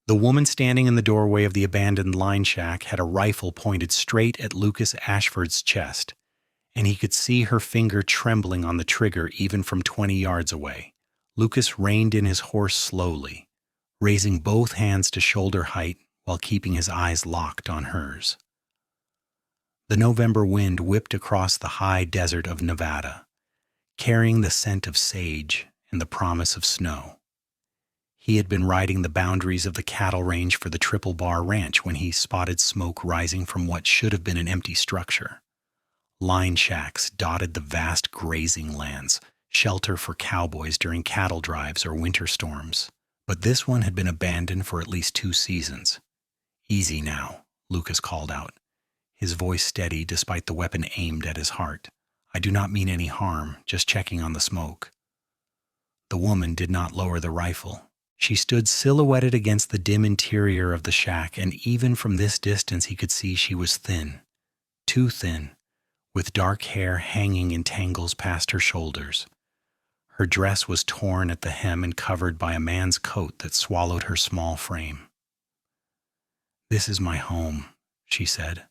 The woman standing in the doorway of the abandoned line shack had a rifle pointed straight at Lucas Ashford's chest, and he could see her finger trembling on the trigger even from 20 yards away. Lucas reined in his horse slowly, raising both hands to shoulder height while keeping his eyes locked on hers. The November wind whipped across the high desert of Nevada, carrying the scent of sage and the promise of snow. He had been riding the boundaries of the cattle range for the Triple Bar Ranch when he spotted smoke rising from what should have been an empty structure. Line shacks dotted the vast grazing lands, shelter for cowboys during cattle drives or winter storms. But this one had been abandoned for at least 2 seasons. "Easy now," Lucas called out, his voice steady despite the weapon aimed at his heart. "I do not mean any harm, just checking on the smoke." The woman did not lower the rifle. She stood silhouetted against the dim interior of the shack, and even from this distance he could see she was thin, too thin, with dark hair hanging in tangles past her shoulders. Her dress was torn at the hem and covered by a man's coat that swallowed her small frame. "This is my home," she said,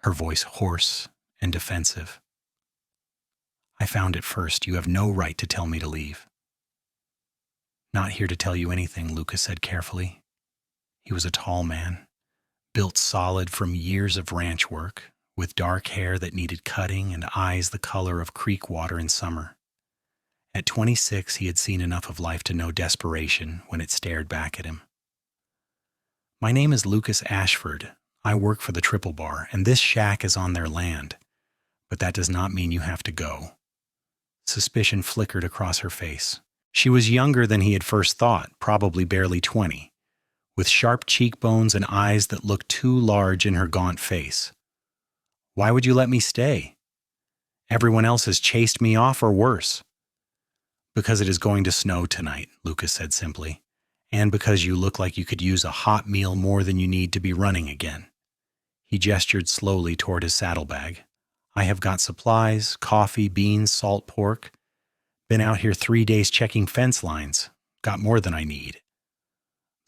her voice hoarse and defensive. "I found it first. You have no right to tell me to leave." "Not here to tell you anything," Lucas said carefully. He was a tall man, built solid from years of ranch work, with dark hair that needed cutting and eyes the color of creek water in summer. At 26, he had seen enough of life to know desperation when it stared back at him. "My name is Lucas Ashford. I work for the Triple Bar, and this shack is on their land. But that does not mean you have to go." Suspicion flickered across her face. She was younger than he had first thought, probably barely 20, with sharp cheekbones and eyes that looked too large in her gaunt face. "Why would you let me stay? Everyone else has chased me off or worse." "Because it is going to snow tonight," Lucas said simply, "and because you look like you could use a hot meal more than you need to be running again." He gestured slowly toward his saddlebag. "I have got supplies, coffee, beans, salt pork. Been out here 3 days checking fence lines. Got more than I need."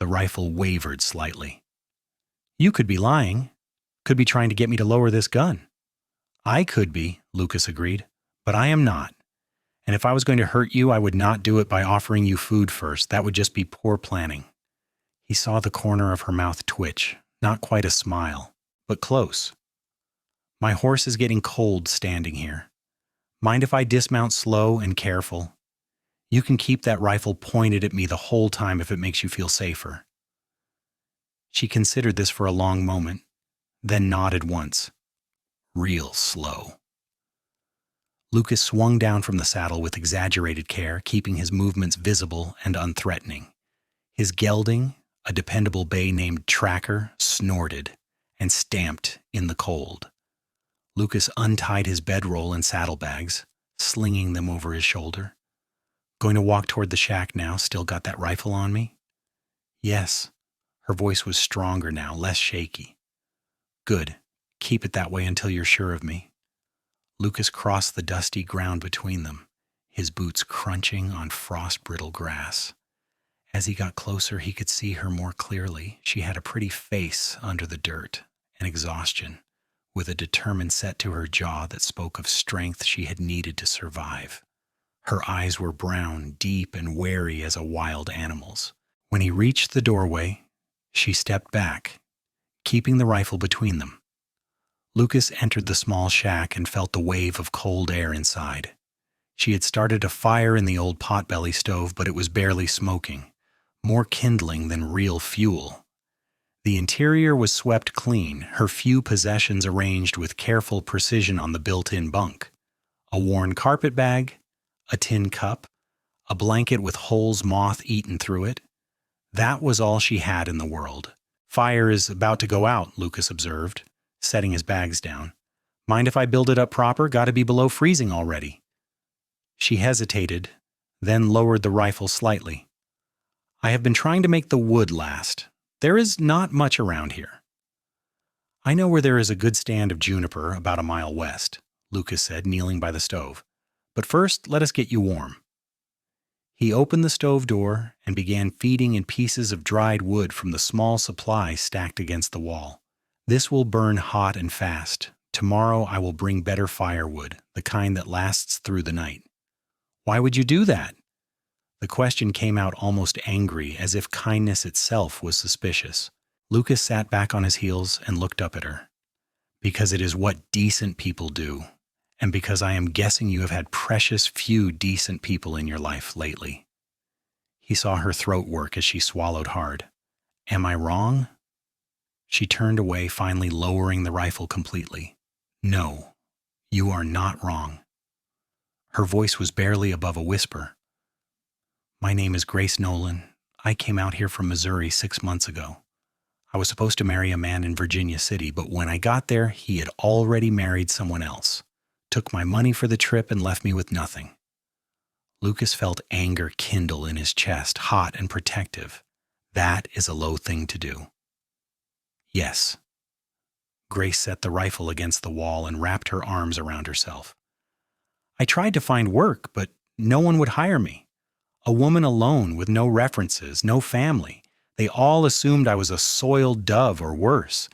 The rifle wavered slightly. "You could be lying. Could be trying to get me to lower this gun." "I could be," Lucas agreed, "but I am not. And if I was going to hurt you, I would not do it by offering you food first. That would just be poor planning." He saw the corner of her mouth twitch, not quite a smile, but close. "My horse is getting cold standing here. Mind if I dismount slow and careful? You can keep that rifle pointed at me the whole time if it makes you feel safer." She considered this for a long moment, then nodded once. "Real slow." Lucas swung down from the saddle with exaggerated care, keeping his movements visible and unthreatening. His gelding, a dependable bay named Tracker, snorted and stamped in the cold. Lucas untied his bedroll and saddlebags, slinging them over his shoulder. "Going to walk toward the shack now? Still got that rifle on me?" "Yes." Her voice was stronger now, less shaky. "Good. Keep it that way until you're sure of me." Lucas crossed the dusty ground between them, his boots crunching on frost-brittle grass. As he got closer, he could see her more clearly. She had a pretty face under the dirt and exhaustion, with a determined set to her jaw that spoke of strength she had needed to survive. Her eyes were brown, deep, and wary as a wild animal's. When he reached the doorway, she stepped back, keeping the rifle between them. Lucas entered the small shack and felt the wave of cold air inside. She had started a fire in the old potbelly stove, but it was barely smoking, more kindling than real fuel. The interior was swept clean, her few possessions arranged with careful precision on the built-in bunk. A worn carpet bag, a tin cup, a blanket with holes moth-eaten through it. That was all she had in the world. "Fire is about to go out," Lucas observed, setting his bags down. "Mind if I build it up proper? Got to be below freezing already." She hesitated, then lowered the rifle slightly. "I have been trying to make the wood last. There is not much around here." "I know where there is a good stand of juniper about a mile west," Lucas said, kneeling by the stove. "But first, let us get you warm." He opened the stove door and began feeding in pieces of dried wood from the small supply stacked against the wall. This will burn hot and fast. Tomorrow I will bring better firewood, the kind that lasts through the night. Why would you do that? The question came out almost angry, as if kindness itself was suspicious. Lucas sat back on his heels and looked up at her. Because it is what decent people do, and because I am guessing you have had precious few decent people in your life lately. He saw her throat work as she swallowed hard. Am I wrong? She turned away, finally lowering the rifle completely. No, you are not wrong. Her voice was barely above a whisper. My name is Grace Nolan. I came out here from Missouri 6 months ago. I was supposed to marry a man in Virginia City, but when I got there, he had already married someone else, took my money for the trip, and left me with nothing. Lucas felt anger kindle in his chest, hot and protective. That is a low thing to do. Yes. Grace set the rifle against the wall and wrapped her arms around herself. I tried to find work, but no one would hire me. A woman alone with no references, no family. They all assumed I was a soiled dove or worse.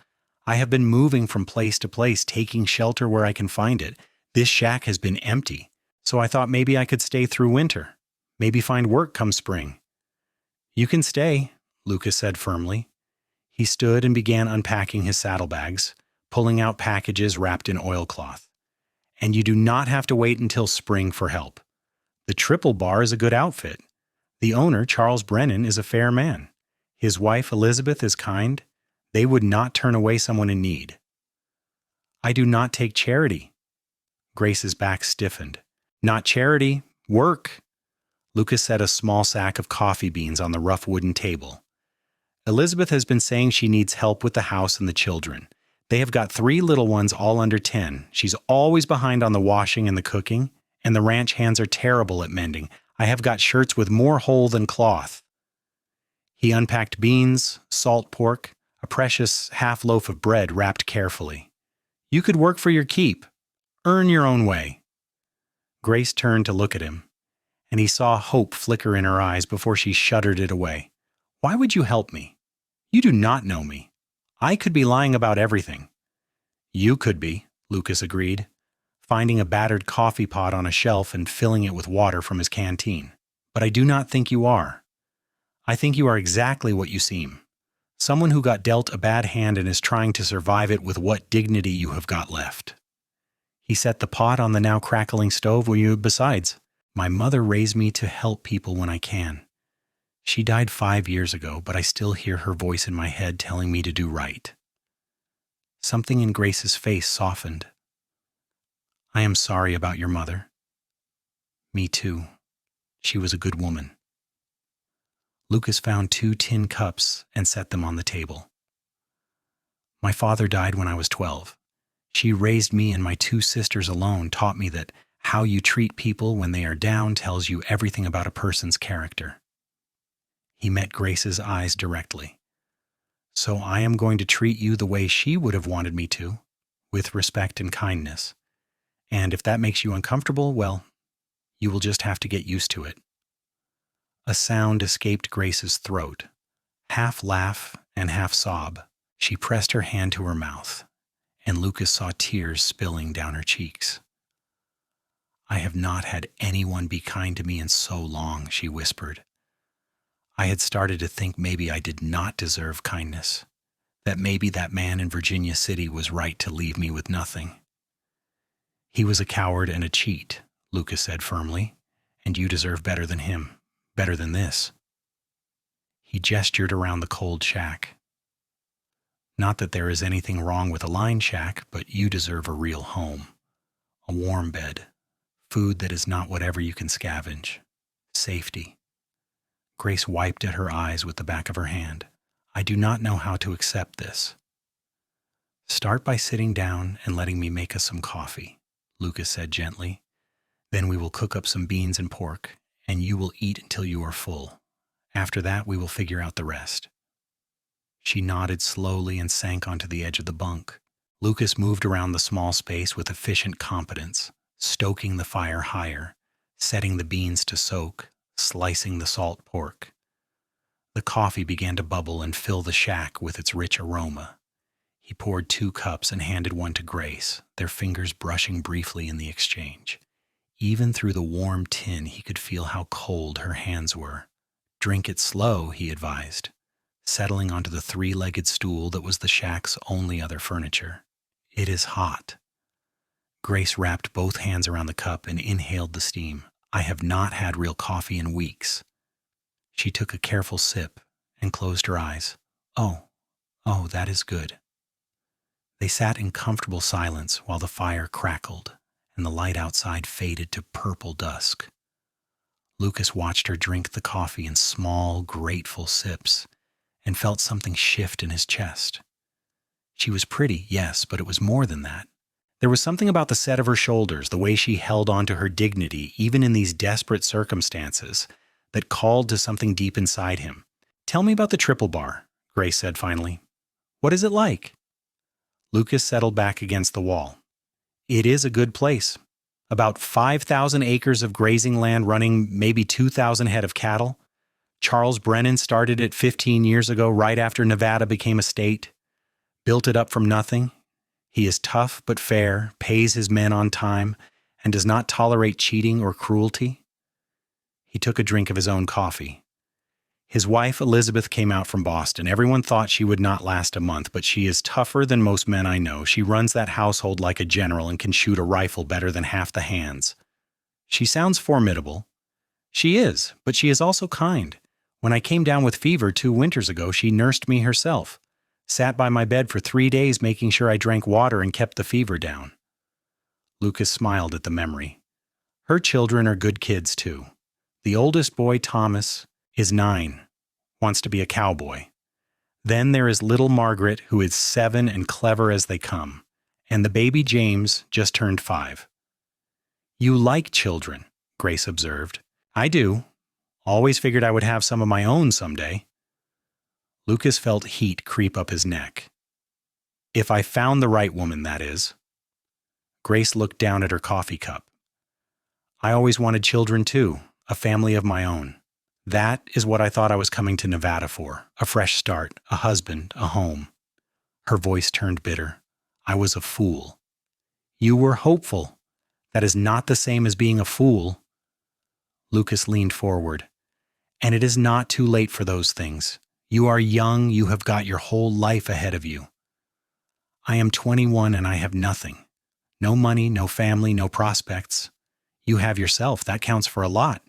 I have been moving from place to place, taking shelter where I can find it. This shack has been empty, so I thought maybe I could stay through winter. Maybe find work come spring. You can stay, Lucas said firmly. He stood and began unpacking his saddlebags, pulling out packages wrapped in oilcloth. And you do not have to wait until spring for help. The Triple Bar is a good outfit. The owner, Charles Brennan, is a fair man. His wife, Elizabeth, is kind. They would not turn away someone in need. I do not take charity. Grace's back stiffened. Not charity, work. Lucas set a small sack of coffee beans on the rough wooden table. Elizabeth has been saying she needs help with the house and the children. They have got 3 little ones, all under 10. She's always behind on the washing and the cooking, and the ranch hands are terrible at mending. I have got shirts with more hole than cloth. He unpacked beans, salt pork, a precious half loaf of bread wrapped carefully. You could work for your keep. Earn your own way. Grace turned to look at him, and he saw hope flicker in her eyes before she shuddered it away. Why would you help me? You do not know me. I could be lying about everything. You could be, Lucas agreed, finding a battered coffee pot on a shelf and filling it with water from his canteen. But I do not think you are. I think you are exactly what you seem. Someone who got dealt a bad hand and is trying to survive it with what dignity you have got left. He set the pot on the now crackling stove. Besides, my mother raised me to help people when I can. She died 5 years ago, but I still hear her voice in my head telling me to do right. Something in Grace's face softened. I am sorry about your mother. Me too. She was a good woman. Lucas found 2 tin cups and set them on the table. My father died when I was 12. She raised me and my 2 sisters alone, taught me that how you treat people when they are down tells you everything about a person's character. He met Grace's eyes directly. So I am going to treat you the way she would have wanted me to, with respect and kindness. And if that makes you uncomfortable, well, you will just have to get used to it. A sound escaped Grace's throat, half laugh and half sob. She pressed her hand to her mouth, and Lucas saw tears spilling down her cheeks. I have not had anyone be kind to me in so long, she whispered. I had started to think maybe I did not deserve kindness, that maybe that man in Virginia City was right to leave me with nothing. He was a coward and a cheat, Lucas said firmly, and you deserve better than him, better than this. He gestured around the cold shack. Not that there is anything wrong with a line shack, but you deserve a real home, a warm bed, food that is not whatever you can scavenge, safety. Grace wiped at her eyes with the back of her hand. I do not know how to accept this. Start by sitting down and letting me make us some coffee, Lucas said gently. Then we will cook up some beans and pork, and you will eat until you are full. After that, we will figure out the rest. She nodded slowly and sank onto the edge of the bunk. Lucas moved around the small space with efficient competence, stoking the fire higher, setting the beans to soak, slicing the salt pork. The coffee began to bubble and fill the shack with its rich aroma. He poured 2 cups and handed one to Grace, their fingers brushing briefly in the exchange. Even through the warm tin, he could feel how cold her hands were. "Drink it slow," he advised, settling onto the 3-legged stool that was the shack's only other furniture. "It is hot." Grace wrapped both hands around the cup and inhaled the steam. "I have not had real coffee in weeks." She took a careful sip and closed her eyes. Oh, that is good." They sat in comfortable silence while the fire crackled and the light outside faded to purple dusk. Lucas watched her drink the coffee in small, grateful sips and felt something shift in his chest. She was pretty, yes, but it was more than that. There was something about the set of her shoulders, the way she held on to her dignity, even in these desperate circumstances, that called to something deep inside him. "Tell me about the Triple Bar," Grace said finally. "What is it like?" Lucas settled back against the wall. "It is a good place. About 5,000 acres of grazing land running maybe 2,000 head of cattle. Charles Brennan started it 15 years ago, right after Nevada became a state. Built it up from nothing. He is tough but fair, pays his men on time, and does not tolerate cheating or cruelty." He took a drink of his own coffee. His wife, Elizabeth, came out from Boston. Everyone thought she would not last a month, but she is tougher than most men I know. She runs that household like a general and can shoot a rifle better than half the hands. She sounds formidable. She is, but she is also kind. When I came down with fever 2 winters ago, she nursed me herself. Sat by my bed for 3 days making sure I drank water and kept the fever down. Lucas smiled at the memory. Her children are good kids, too. The oldest boy, Thomas, is 9, wants to be a cowboy. Then there is little Margaret, who is 7 and clever as they come. And the baby James just turned 5. "You like children," Grace observed. "I do. Always figured I would have some of my own someday." Lucas felt heat creep up his neck. "If I found the right woman, that is." Grace looked down at her coffee cup. "I always wanted children too, a family of my own. That is what I thought I was coming to Nevada for, a fresh start, a husband, a home." Her voice turned bitter. "I was a fool." "You were hopeful. That is not the same as being a fool." Lucas leaned forward. "And it is not too late for those things. You are young, you have got your whole life ahead of you." "I am 21 and I have nothing. No money, no family, no prospects. You have yourself, that counts for a lot."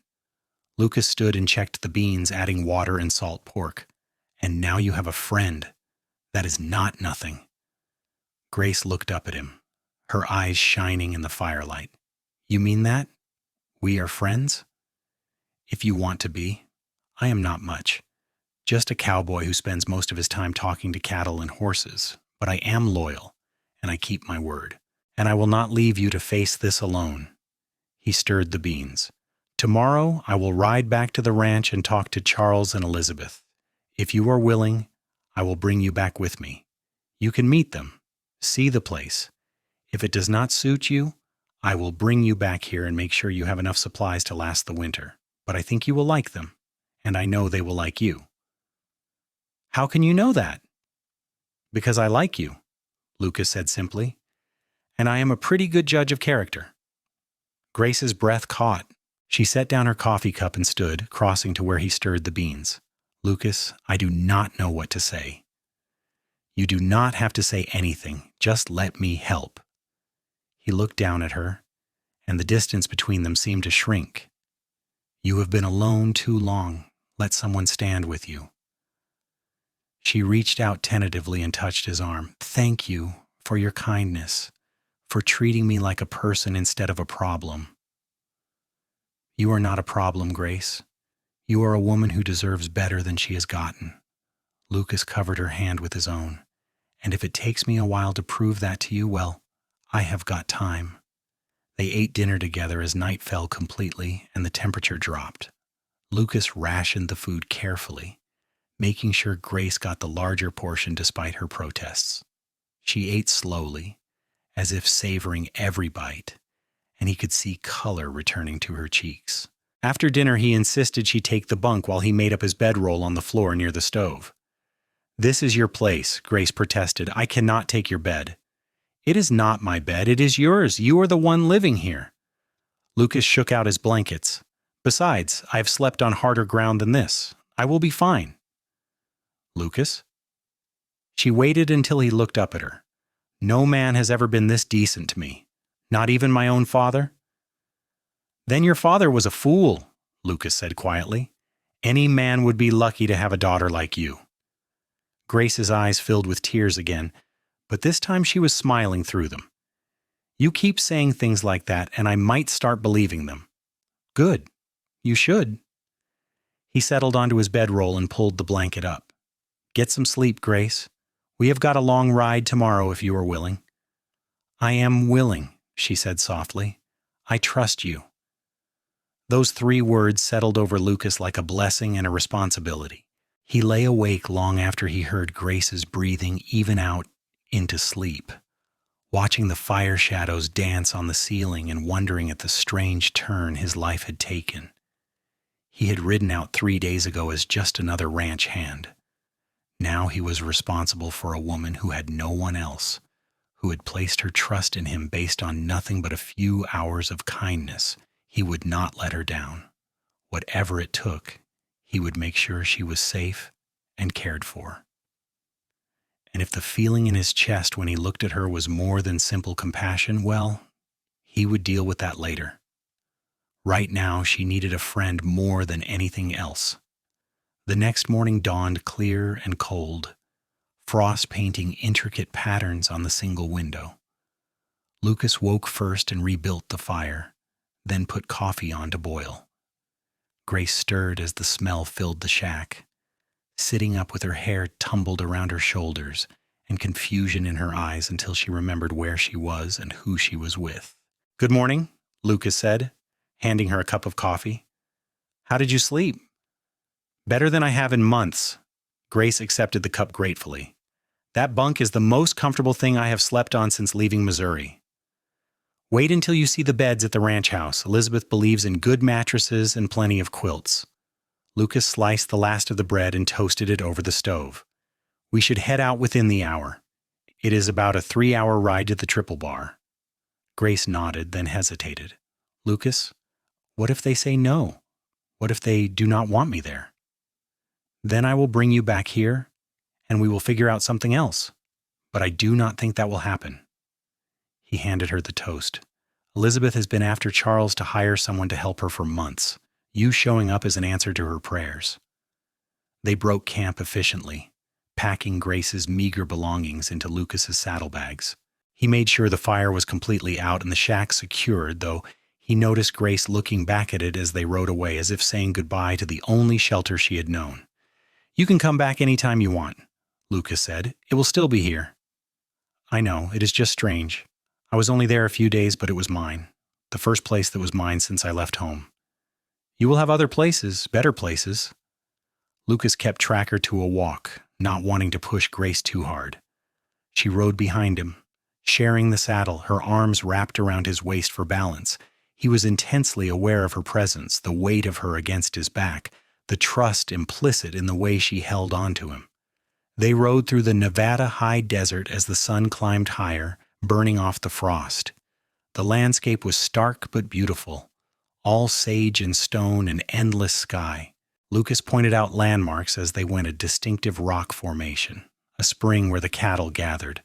Lucas stood and checked the beans, adding water and salt pork. "And now you have a friend. That is not nothing." Grace looked up at him, her eyes shining in the firelight. "You mean that? We are friends?" "If you want to be. I am not much. Just a cowboy who spends most of his time talking to cattle and horses. But I am loyal, and I keep my word. And I will not leave you to face this alone." He stirred the beans. "Tomorrow I will ride back to the ranch and talk to Charles and Elizabeth. If you are willing, I will bring you back with me. You can meet them, see the place. If it does not suit you, I will bring you back here and make sure you have enough supplies to last the winter. But I think you will like them, and I know they will like you." "How can you know that?" "Because I like you," Lucas said simply. "And I am a pretty good judge of character." Grace's breath caught. She set down her coffee cup and stood, crossing to where he stirred the beans. "Lucas, I do not know what to say." "You do not have to say anything. Just let me help." He looked down at her, and the distance between them seemed to shrink. "You have been alone too long. Let someone stand with you." She reached out tentatively and touched his arm. "Thank you for your kindness, for treating me like a person instead of a problem." "You are not a problem, Grace. You are a woman who deserves better than she has gotten." Lucas covered her hand with his own. "And if it takes me a while to prove that to you, well, I have got time." They ate dinner together as night fell completely and the temperature dropped. Lucas rationed the food carefully, making sure Grace got the larger portion despite her protests. She ate slowly, as if savoring every bite, and he could see color returning to her cheeks. After dinner, he insisted she take the bunk while he made up his bedroll on the floor near the stove. "This is your place," Grace protested. "I cannot take your bed." "It is not my bed. It is yours. You are the one living here." Lucas shook out his blankets. "Besides, I have slept on harder ground than this. I will be fine." "Lucas?" She waited until he looked up at her. "No man has ever been this decent to me. Not even my own father?" "Then your father was a fool," Lucas said quietly. "Any man would be lucky to have a daughter like you." Grace's eyes filled with tears again, but this time she was smiling through them. "You keep saying things like that, and I might start believing them." "Good. You should." He settled onto his bedroll and pulled the blanket up. "Get some sleep, Grace. We have got a long ride tomorrow if you are willing." "I am willing," she said softly. "I trust you." Those 3 words settled over Lucas like a blessing and a responsibility. He lay awake long after he heard Grace's breathing even out into sleep, watching the fire shadows dance on the ceiling and wondering at the strange turn his life had taken. He had ridden out 3 days ago as just another ranch hand. Now he was responsible for a woman who had no one else, who had placed her trust in him based on nothing but a few hours of kindness. He would not let her down. Whatever it took, he would make sure she was safe and cared for. And if the feeling in his chest when he looked at her was more than simple compassion, well, he would deal with that later. Right now, she needed a friend more than anything else. The next morning dawned clear and cold, frost painting intricate patterns on the single window. Lucas woke first and rebuilt the fire, then put coffee on to boil. Grace stirred as the smell filled the shack, sitting up with her hair tumbled around her shoulders and confusion in her eyes until she remembered where she was and who she was with. "Good morning," Lucas said, handing her a cup of coffee. "How did you sleep?" "Better than I have in months." Grace accepted the cup gratefully. "That bunk is the most comfortable thing I have slept on since leaving Missouri." "Wait until you see the beds at the ranch house. Elizabeth believes in good mattresses and plenty of quilts." Lucas sliced the last of the bread and toasted it over the stove. "We should head out within the hour. It is about a 3-hour ride to the Triple Bar." Grace nodded, then hesitated. "Lucas, what if they say no? What if they do not want me there?" "Then I will bring you back here, and we will figure out something else. But I do not think that will happen." He handed her the toast. "Elizabeth has been after Charles to hire someone to help her for months. You showing up is an answer to her prayers." They broke camp efficiently, packing Grace's meager belongings into Lucas's saddlebags. He made sure the fire was completely out and the shack secured, though he noticed Grace looking back at it as they rode away, as if saying goodbye to the only shelter she had known. "You can come back any time you want," Lucas said. "It will still be here." "I know, it is just strange. I was only there a few days, but it was mine. The first place that was mine since I left home." "You will have other places, better places." Lucas kept tracker to a walk, not wanting to push Grace too hard. She rode behind him, sharing the saddle, her arms wrapped around his waist for balance. He was intensely aware of her presence, the weight of her against his back, the trust implicit in the way she held on to him. They rode through the Nevada high desert as the sun climbed higher, burning off the frost. The landscape was stark but beautiful, all sage and stone and endless sky. Lucas pointed out landmarks as they went, a distinctive rock formation, a spring where the cattle gathered,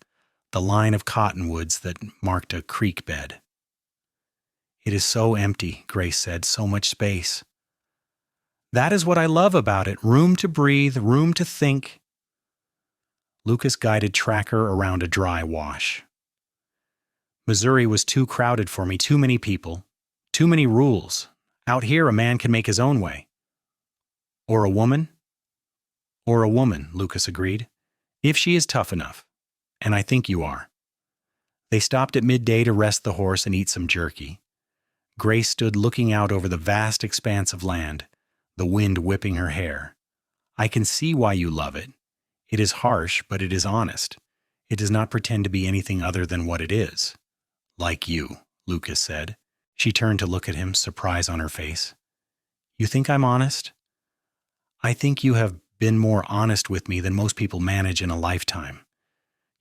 the line of cottonwoods that marked a creek bed. "It is so empty," Grace said, "so much space." "That is what I love about it, room to breathe, room to think." Lucas guided tracker around a dry wash. "Missouri was too crowded for me, too many people, too many rules. Out here a man can make his own way." "Or a woman?" "Or a woman," Lucas agreed, "if she is tough enough. And I think you are." They stopped at midday to rest the horse and eat some jerky. Grace stood looking out over the vast expanse of land, the wind whipping her hair. "I can see why you love it. It is harsh, but it is honest. It does not pretend to be anything other than what it is." "Like you," Lucas said. She turned to look at him, surprise on her face. You think I'm honest? I think you have been more honest with me than most people manage in a lifetime.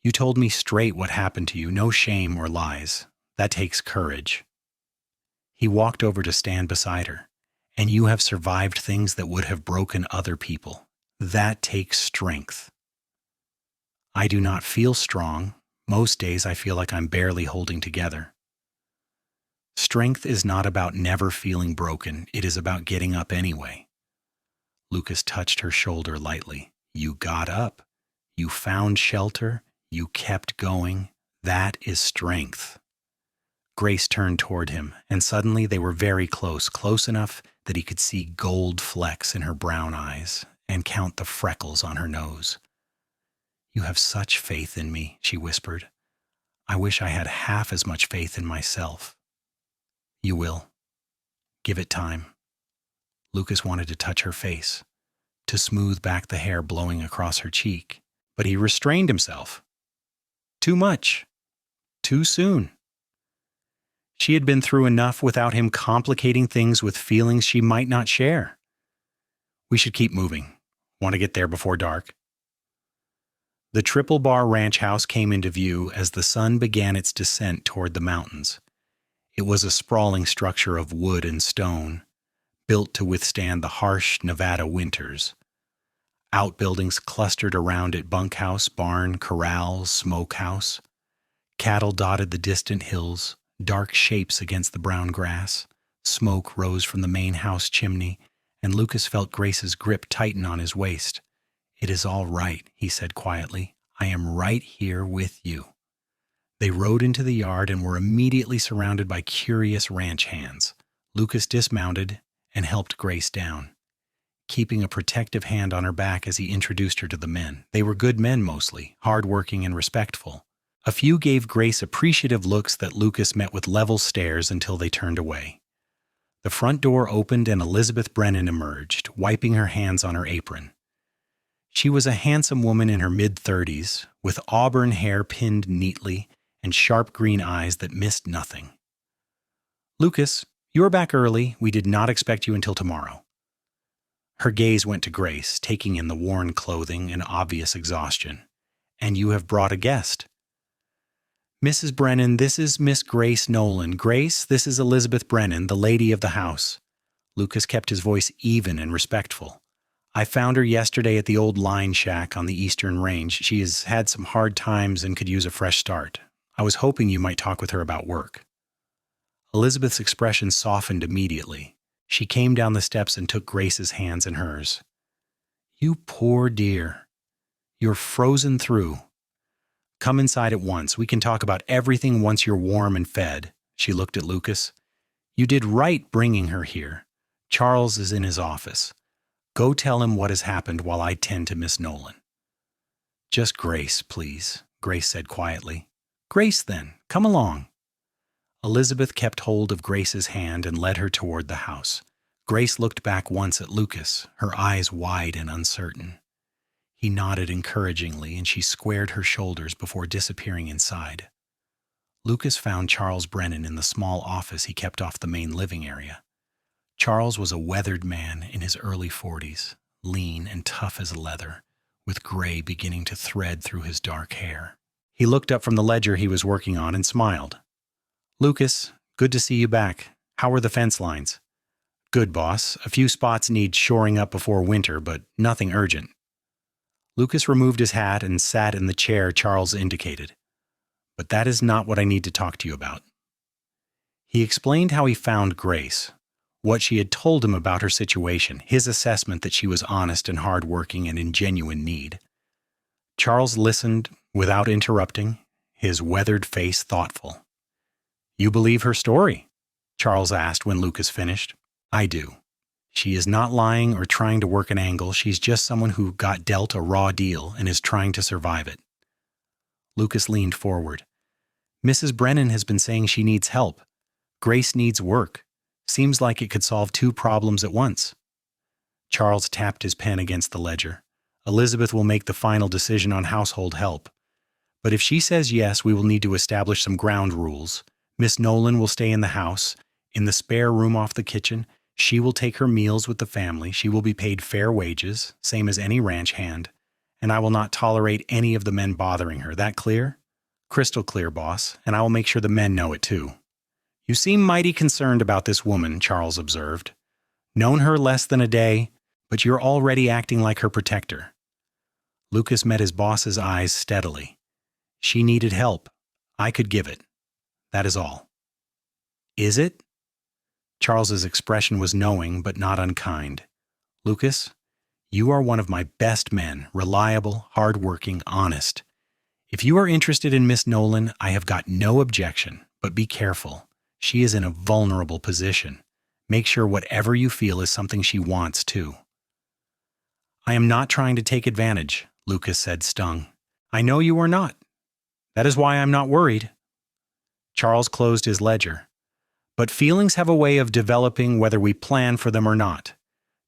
You told me straight what happened to you, no shame or lies. That takes courage. He walked over to stand beside her. And you have survived things that would have broken other people. That takes strength. I do not feel strong. Most days I feel like I'm barely holding together. Strength is not about never feeling broken. It is about getting up anyway. Lucas touched her shoulder lightly. You got up. You found shelter. You kept going. That is strength. Grace turned toward him, and suddenly they were very close, close enough that he could see gold flecks in her brown eyes and count the freckles on her nose. You have such faith in me, she whispered. I wish I had half as much faith in myself. You will. Give it time. Lucas wanted to touch her face, to smooth back the hair blowing across her cheek, but he restrained himself. Too much. Too soon. She had been through enough without him complicating things with feelings she might not share. We should keep moving. Want to get there before dark? The Triple Bar Ranch house came into view as the sun began its descent toward the mountains. It was a sprawling structure of wood and stone, built to withstand the harsh Nevada winters. Outbuildings clustered around it: bunkhouse, barn, corral, smokehouse. Cattle dotted the distant hills, dark shapes against the brown grass. Smoke rose from the main house chimney, and Lucas felt Grace's grip tighten on his waist. It is all right, he said quietly. I am right here with you. They rode into the yard and were immediately surrounded by curious ranch hands. Lucas dismounted and helped Grace down, keeping a protective hand on her back as he introduced her to the men. They were good men mostly, hardworking and respectful. A few gave Grace appreciative looks that Lucas met with level stares until they turned away. The front door opened and Elizabeth Brennan emerged, wiping her hands on her apron. She was a handsome woman in her mid-30s, with auburn hair pinned neatly and sharp green eyes that missed nothing. Lucas, you are back early. We did not expect you until tomorrow. Her gaze went to Grace, taking in the worn clothing and obvious exhaustion. And you have brought a guest. Mrs. Brennan, this is Miss Grace Nolan. Grace, this is Elizabeth Brennan, the lady of the house. Lucas kept his voice even and respectful. I found her yesterday at the old line shack on the eastern range. She has had some hard times and could use a fresh start. I was hoping you might talk with her about work. Elizabeth's expression softened immediately. She came down the steps and took Grace's hands in hers. You poor dear. You're frozen through. Come inside at once. We can talk about everything once you're warm and fed. She looked at Lucas. You did right bringing her here. Charles is in his office. Go tell him what has happened while I tend to Miss Nolan. Just Grace, please, Grace said quietly. Grace, then. Come along. Elizabeth kept hold of Grace's hand and led her toward the house. Grace looked back once at Lucas, her eyes wide and uncertain. He nodded encouragingly, and she squared her shoulders before disappearing inside. Lucas found Charles Brennan in the small office he kept off the main living area. Charles was a weathered man in his early 40s, lean and tough as leather, with gray beginning to thread through his dark hair. He looked up from the ledger he was working on and smiled. Lucas, good to see you back. How are the fence lines? Good, boss. A few spots need shoring up before winter, but nothing urgent. Lucas removed his hat and sat in the chair Charles indicated. But that is not what I need to talk to you about. He explained how he found Grace, what she had told him about her situation, his assessment that she was honest and hardworking and in genuine need. Charles listened without interrupting, his weathered face thoughtful. You believe her story? Charles asked when Lucas finished. I do. She is not lying or trying to work an angle. She's just someone who got dealt a raw deal and is trying to survive it. Lucas leaned forward. Mrs. Brennan has been saying she needs help. Grace needs work. Seems like it could solve two problems at once. Charles tapped his pen against the ledger. Elizabeth will make the final decision on household help. But if she says yes, we will need to establish some ground rules. Miss Nolan will stay in the house, in the spare room off the kitchen. She will take her meals with the family. She will be paid fair wages, same as any ranch hand. And I will not tolerate any of the men bothering her. That clear? Crystal clear, boss. And I will make sure the men know it too. You seem mighty concerned about this woman, Charles observed. Known her less than a day, but you're already acting like her protector. Lucas met his boss's eyes steadily. She needed help. I could give it. That is all. Is it? Charles's expression was knowing, but not unkind. Lucas, you are one of my best men, reliable, hard-working, honest. If you are interested in Miss Nolan, I have got no objection, but be careful. She is in a vulnerable position. Make sure whatever you feel is something she wants, too. I am not trying to take advantage, Lucas said, stung. I know you are not. That is why I'm not worried. Charles closed his ledger. But feelings have a way of developing whether we plan for them or not.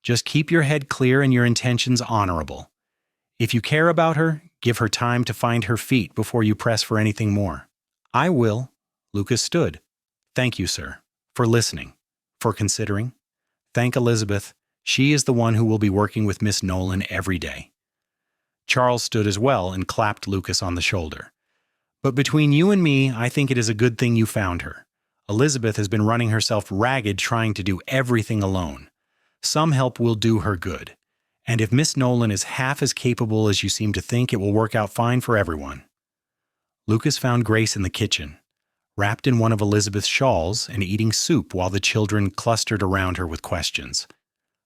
Just keep your head clear and your intentions honorable. If you care about her, give her time to find her feet before you press for anything more. I will. Lucas stood. Thank you, sir, for listening, for considering. Thank Elizabeth. She is the one who will be working with Miss Nolan every day. Charles stood as well and clapped Lucas on the shoulder. But between you and me, I think it is a good thing you found her. Elizabeth has been running herself ragged trying to do everything alone. Some help will do her good. And if Miss Nolan is half as capable as you seem to think, it will work out fine for everyone. Lucas found Grace in the kitchen, wrapped in one of Elizabeth's shawls and eating soup while the children clustered around her with questions.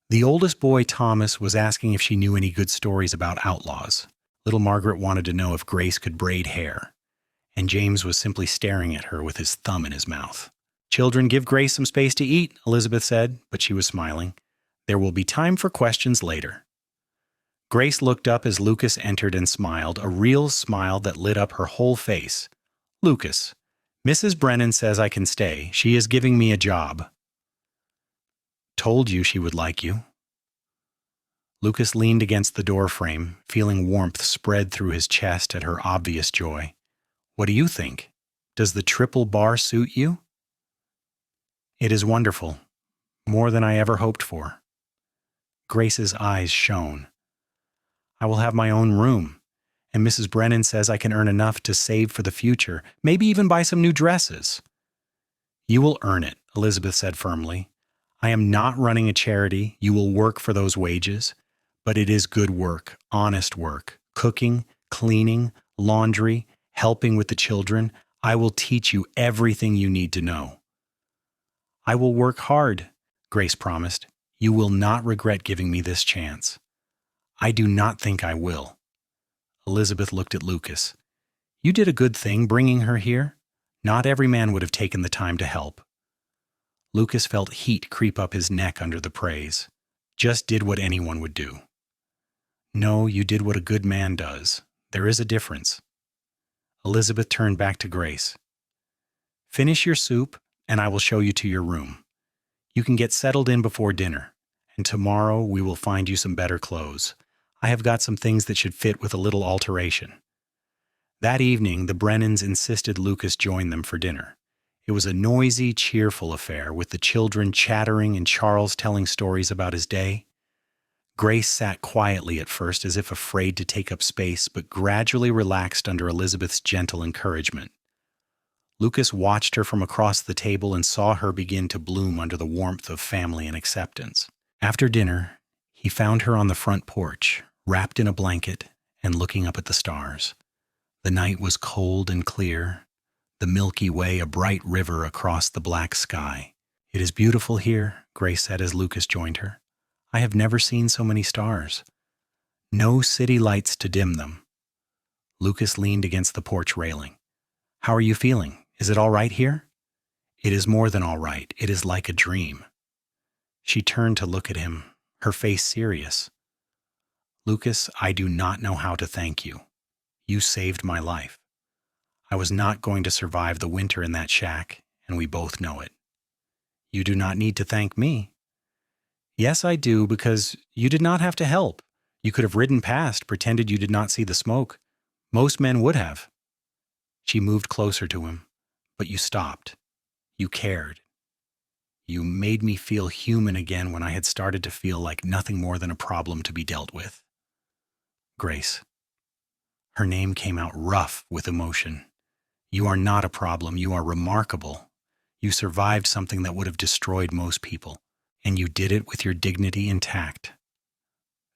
The oldest boy, Thomas, was asking if she knew any good stories about outlaws. Little Margaret wanted to know if Grace could braid hair. And James was simply staring at her with his thumb in his mouth. Children, give Grace some space to eat, Elizabeth said, but she was smiling. There will be time for questions later. Grace looked up as Lucas entered and smiled, a real smile that lit up her whole face. Lucas, Mrs. Brennan says I can stay. She is giving me a job. Told you she would like you. Lucas leaned against the door frame, feeling warmth spread through his chest at her obvious joy. What do you think? Does the triple bar suit you? It is wonderful. More than I ever hoped for. Grace's eyes shone. I will have my own room, and Mrs. Brennan says I can earn enough to save for the future, maybe even buy some new dresses. You will earn it, Elizabeth said firmly. I am not running a charity. You will work for those wages, but it is good work, honest work, cooking, cleaning, laundry, helping with the children. I will teach you everything you need to know. I will work hard, Grace promised. You will not regret giving me this chance. I do not think I will. Elizabeth looked at Lucas. You did a good thing bringing her here. Not every man would have taken the time to help. Lucas felt heat creep up his neck under the praise. Just did what anyone would do. No, you did what a good man does. There is a difference. Elizabeth turned back to Grace. Finish your soup, and I will show you to your room. You can get settled in before dinner, and tomorrow we will find you some better clothes. I have got some things that should fit with a little alteration. That evening, the Brennans insisted Lucas join them for dinner. It was a noisy, cheerful affair, with the children chattering and Charles telling stories about his day. Grace sat quietly at first as if afraid to take up space, but gradually relaxed under Elizabeth's gentle encouragement. Lucas watched her from across the table and saw her begin to bloom under the warmth of family and acceptance. After dinner, he found her on the front porch, wrapped in a blanket and looking up at the stars. The night was cold and clear, the Milky Way a bright river across the black sky. It is beautiful here, Grace said as Lucas joined her. I have never seen so many stars. No city lights to dim them. Lucas leaned against the porch railing. How are you feeling? Is it all right here? It is more than all right. It is like a dream. She turned to look at him, her face serious. Lucas, I do not know how to thank you. You saved my life. I was not going to survive the winter in that shack, and we both know it. You do not need to thank me. Yes, I do, because you did not have to help. You could have ridden past, pretended you did not see the smoke. Most men would have. She moved closer to him, but you stopped. You cared. You made me feel human again when I had started to feel like nothing more than a problem to be dealt with. Grace. Her name came out rough with emotion. You are not a problem. You are remarkable. You survived something that would have destroyed most people, and you did it with your dignity intact.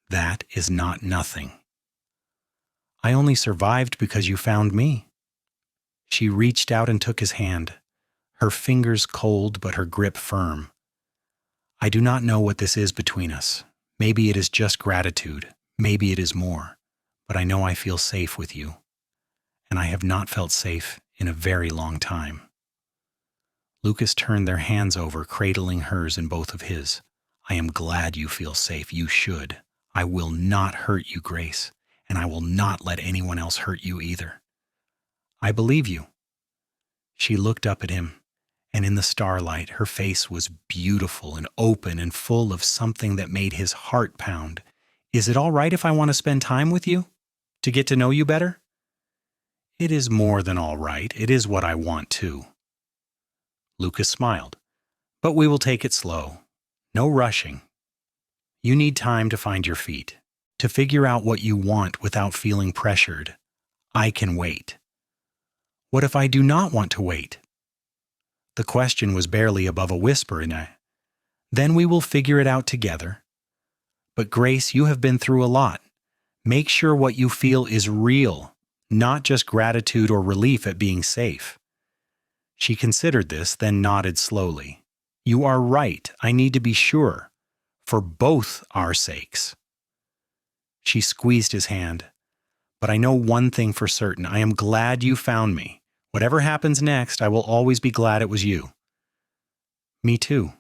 That is not nothing. I only survived because you found me. She reached out and took his hand, her fingers cold but her grip firm. I do not know what this is between us. Maybe it is just gratitude. Maybe it is more. But I know I feel safe with you. And I have not felt safe in a very long time. Lucas turned their hands over, cradling hers in both of his. I am glad you feel safe. You should. I will not hurt you, Grace, and I will not let anyone else hurt you either. I believe you. She looked up at him, and in the starlight, her face was beautiful and open and full of something that made his heart pound. Is it all right if I want to spend time with you? To get to know you better? It is more than all right. It is what I want too. Lucas smiled. But we will take it slow. No rushing. You need time to find your feet, to figure out what you want without feeling pressured. I can wait. What if I do not want to wait? The question was barely above a whisper in a, then we will figure it out together. But Grace, you have been through a lot. Make sure what you feel is real, not just gratitude or relief at being safe. She considered this, then nodded slowly. You are right. I need to be sure. For both our sakes. She squeezed his hand. But I know one thing for certain. I am glad you found me. Whatever happens next, I will always be glad it was you. Me too.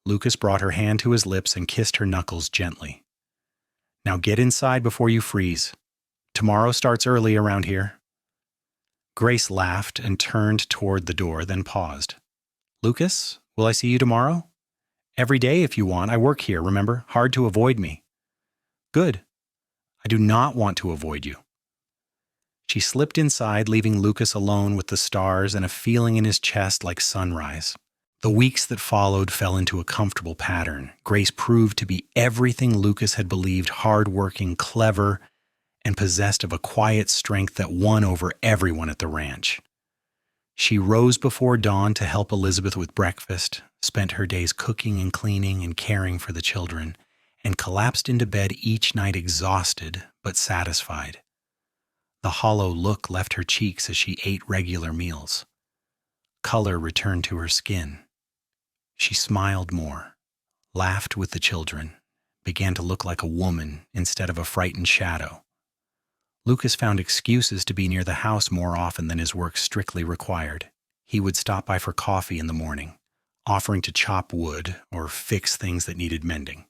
Lucas brought her hand to his lips and kissed her knuckles gently. Now get inside before you freeze. Tomorrow starts early around here. Grace laughed and turned toward the door, then paused. Lucas, will I see you tomorrow? Every day if you want. I work here, remember? Hard to avoid me. Good. I do not want to avoid you. She slipped inside, leaving Lucas alone with the stars and a feeling in his chest like sunrise. The weeks that followed fell into a comfortable pattern. Grace proved to be everything Lucas had believed, hard-working, clever, and possessed of a quiet strength that won over everyone at the ranch. She rose before dawn to help Elizabeth with breakfast, spent her days cooking and cleaning and caring for the children, and collapsed into bed each night exhausted but satisfied. The hollow look left her cheeks as she ate regular meals. Color returned to her skin. She smiled more, laughed with the children, began to look like a woman instead of a frightened shadow. Lucas found excuses to be near the house more often than his work strictly required. He would stop by for coffee in the morning, offering to chop wood or fix things that needed mending.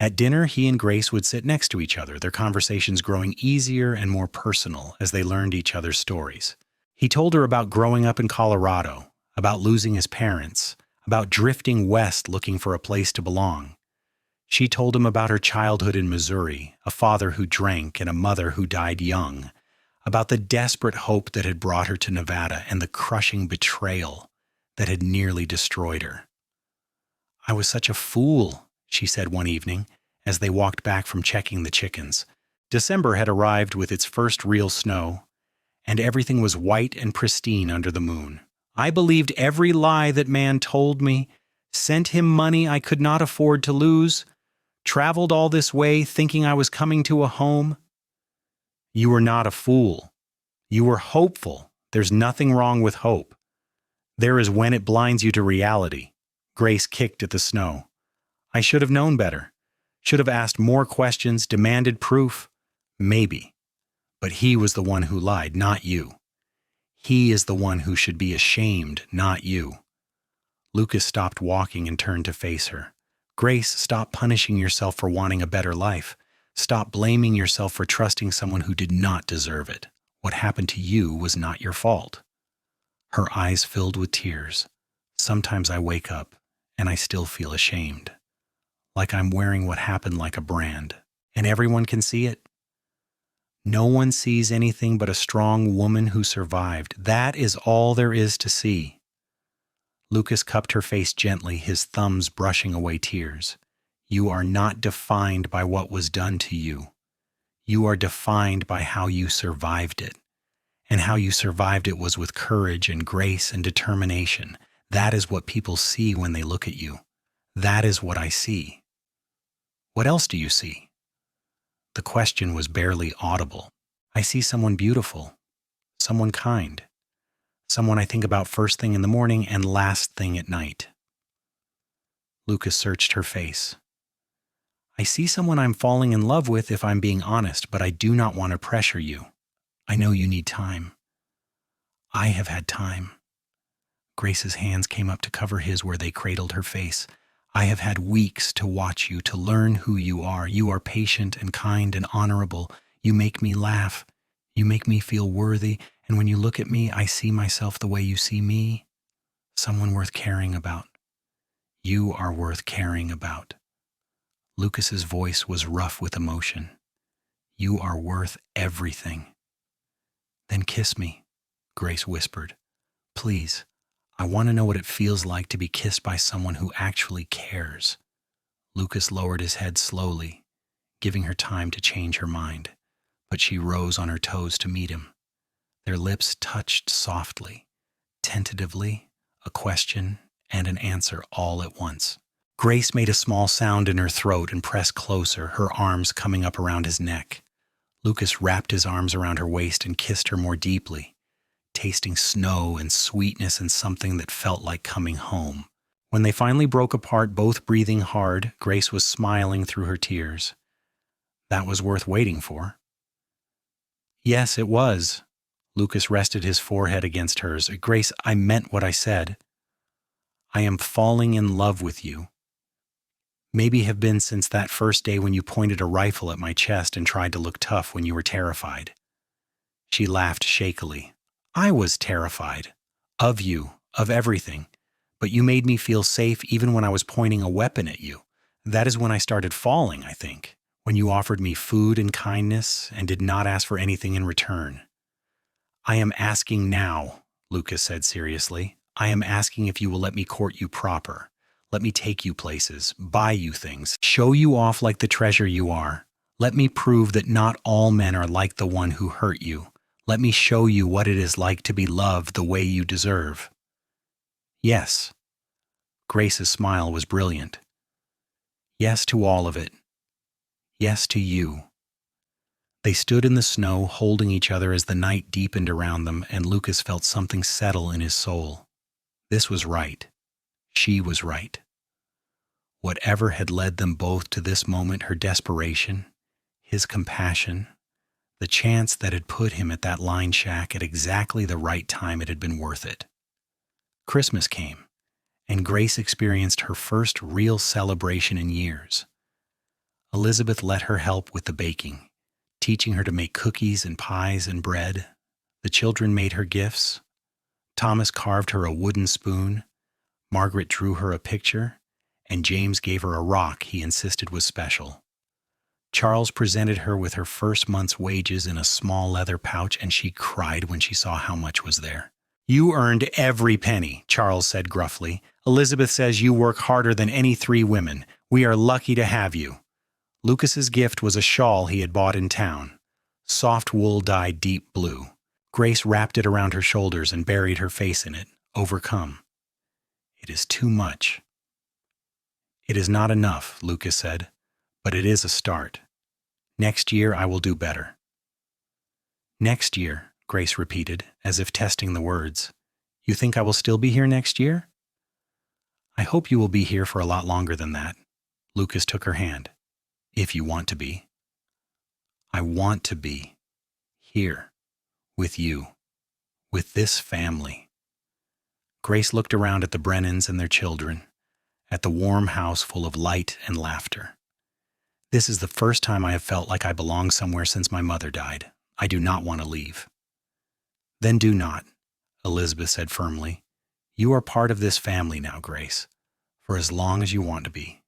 At dinner, he and Grace would sit next to each other, their conversations growing easier and more personal as they learned each other's stories. He told her about growing up in Colorado, about losing his parents, about drifting west looking for a place to belong. She told him about her childhood in Missouri, a father who drank and a mother who died young, about the desperate hope that had brought her to Nevada and the crushing betrayal that had nearly destroyed her. I was such a fool, she said one evening as they walked back from checking the chickens. December had arrived with its first real snow, and everything was white and pristine under the moon. I believed every lie that man told me, sent him money I could not afford to lose, traveled all this way thinking I was coming to a home. You were not a fool. You were hopeful. There's nothing wrong with hope. There is when it blinds you to reality. Grace kicked at the snow. I should have known better. Should have asked more questions, demanded proof. Maybe. But he was the one who lied, not you. He is the one who should be ashamed, not you. Lucas stopped walking and turned to face her. Grace, stop punishing yourself for wanting a better life. Stop blaming yourself for trusting someone who did not deserve it. What happened to you was not your fault. Her eyes filled with tears. Sometimes I wake up and I still feel ashamed. Like I'm wearing what happened like a brand, and everyone can see it. No one sees anything but a strong woman who survived. That is all there is to see. Lucas cupped her face gently, his thumbs brushing away tears. You are not defined by what was done to you. You are defined by how you survived it. And how you survived it was with courage and grace and determination. That is what people see when they look at you. That is what I see. What else do you see? The question was barely audible. I see someone beautiful, someone kind, someone I think about first thing in the morning and last thing at night. Lucas searched her face. I see someone I'm falling in love with if I'm being honest, but I do not want to pressure you. I know you need time. I have had time. Grace's hands came up to cover his where they cradled her face. I have had weeks to watch you, to learn who you are. You are patient and kind and honorable. You make me laugh. You make me feel worthy. And when you look at me, I see myself the way you see me. Someone worth caring about. You are worth caring about. Lucas's voice was rough with emotion. You are worth everything. Then kiss me, Grace whispered. Please, I want to know what it feels like to be kissed by someone who actually cares. Lucas lowered his head slowly, giving her time to change her mind, but she rose on her toes to meet him. Their lips touched softly, tentatively, a question and an answer all at once. Grace made a small sound in her throat and pressed closer, her arms coming up around his neck. Lucas wrapped his arms around her waist and kissed her more deeply, tasting snow and sweetness and something that felt like coming home. When they finally broke apart, both breathing hard, Grace was smiling through her tears. That was worth waiting for. Yes, it was. Lucas rested his forehead against hers. Grace, I meant what I said. I am falling in love with you. Maybe have been since that first day when you pointed a rifle at my chest and tried to look tough when you were terrified. She laughed shakily. I was terrified. Of you, of everything. But you made me feel safe even when I was pointing a weapon at you. That is when I started falling, I think. When you offered me food and kindness and did not ask for anything in return. I am asking now, Lucas said seriously. I am asking if you will let me court you proper. Let me take you places, buy you things, show you off like the treasure you are. Let me prove that not all men are like the one who hurt you. Let me show you what it is like to be loved the way you deserve. Yes. Grace's smile was brilliant. Yes to all of it. Yes to you. They stood in the snow, holding each other as the night deepened around them, and Lucas felt something settle in his soul. This was right. She was right. Whatever had led them both to this moment, her desperation, his compassion, the chance that had put him at that line shack at exactly the right time, it had been worth it. Christmas came, and Grace experienced her first real celebration in years. Elizabeth let her help with the baking, teaching her to make cookies and pies and bread. The children made her gifts. Thomas carved her a wooden spoon. Margaret drew her a picture, and James gave her a rock he insisted was special. Charles presented her with her first month's wages in a small leather pouch, and she cried when she saw how much was there. You earned every penny, Charles said gruffly. Elizabeth says you work harder than any 3 women. We are lucky to have you. Lucas's gift was a shawl he had bought in town, soft wool dyed deep blue. Grace wrapped it around her shoulders and buried her face in it, overcome. It is too much. It is not enough, Lucas said, but it is a start. Next year I will do better. Next year, Grace repeated, as if testing the words. You think I will still be here next year? I hope you will be here for a lot longer than that. Lucas took her hand. If you want to be. I want to be here with you, with this family. Grace looked around at the Brennans and their children, at the warm house full of light and laughter. This is the first time I have felt like I belong somewhere since my mother died. I do not want to leave. Then do not, Elizabeth said firmly. You are part of this family now, Grace, for as long as you want to be.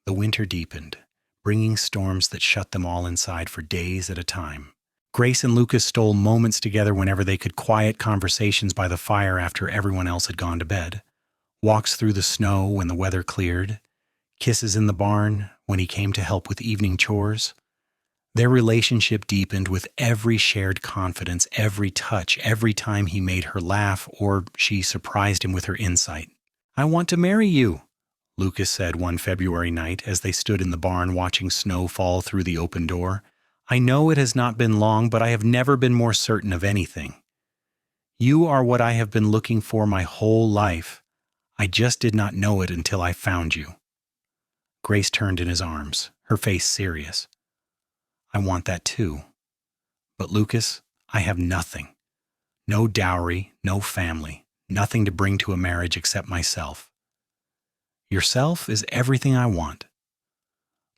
The winter deepened, bringing storms that shut them all inside for days at a time. Grace and Lucas stole moments together whenever they could, quiet conversations by the fire after everyone else had gone to bed. walks through the snow when the weather cleared, kisses in the barn when he came to help with evening chores. Their relationship deepened with every shared confidence, every touch, every time he made her laugh or she surprised him with her insight. "I want to marry you," Lucas said one February night as they stood in the barn watching snow fall through the open door. "I know it has not been long, but I have never been more certain of anything. You are what I have been looking for my whole life. I just did not know it until I found you." Grace turned in his arms, her face serious. "I want that too. But Lucas, I have nothing. No dowry, no family, nothing to bring to a marriage except myself. Yourself is everything I want."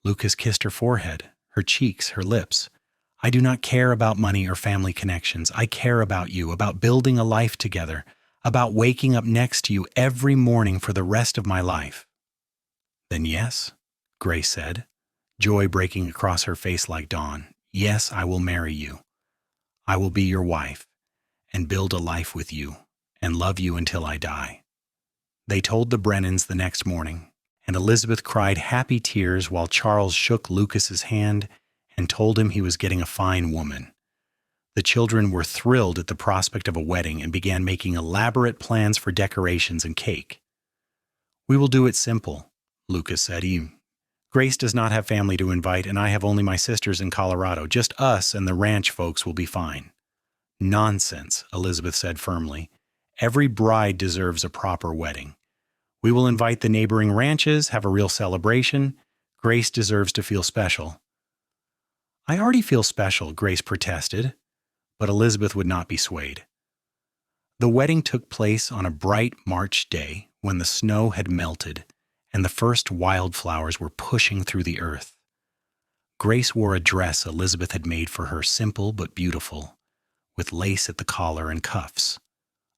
Lucas kissed her forehead, her cheeks, her lips. "I do not care about money or family connections. I care about you, about building a life together, about waking up next to you every morning for the rest of my life." "Then yes," Grace said, joy breaking across her face like dawn. "Yes, I will marry you. I will be your wife and build a life with you and love you until I die." They told the Brennans the next morning, and Elizabeth cried happy tears while Charles shook Lucas's hand and told him he was getting a fine woman. The children were thrilled at the prospect of a wedding and began making elaborate plans for decorations and cake. "We will do it simple," Lucas said. "Grace does not have family to invite, and I have only my sisters in Colorado. Just us and the ranch folks will be fine." "Nonsense," Elizabeth said firmly. "Every bride deserves a proper wedding. We will invite the neighboring ranches, have a real celebration. Grace deserves to feel special." "I already feel special," Grace protested, but Elizabeth would not be swayed. The wedding took place on a bright March day when the snow had melted and the first wildflowers were pushing through the earth. Grace wore a dress Elizabeth had made for her, simple but beautiful, with lace at the collar and cuffs.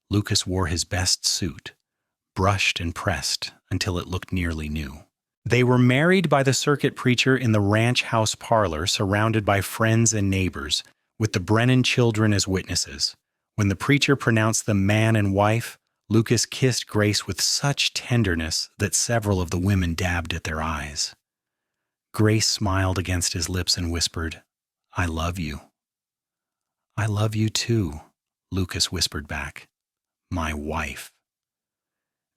Lucas wore his best suit, brushed and pressed until it looked nearly new. They were married by the circuit preacher in the ranch house parlor, surrounded by friends and neighbors, with the Brennan children as witnesses. When the preacher pronounced them man and wife, Lucas kissed Grace with such tenderness that several of the women dabbed at their eyes. Grace smiled against his lips and whispered, "I love you." "I love you too," Lucas whispered back. "My wife."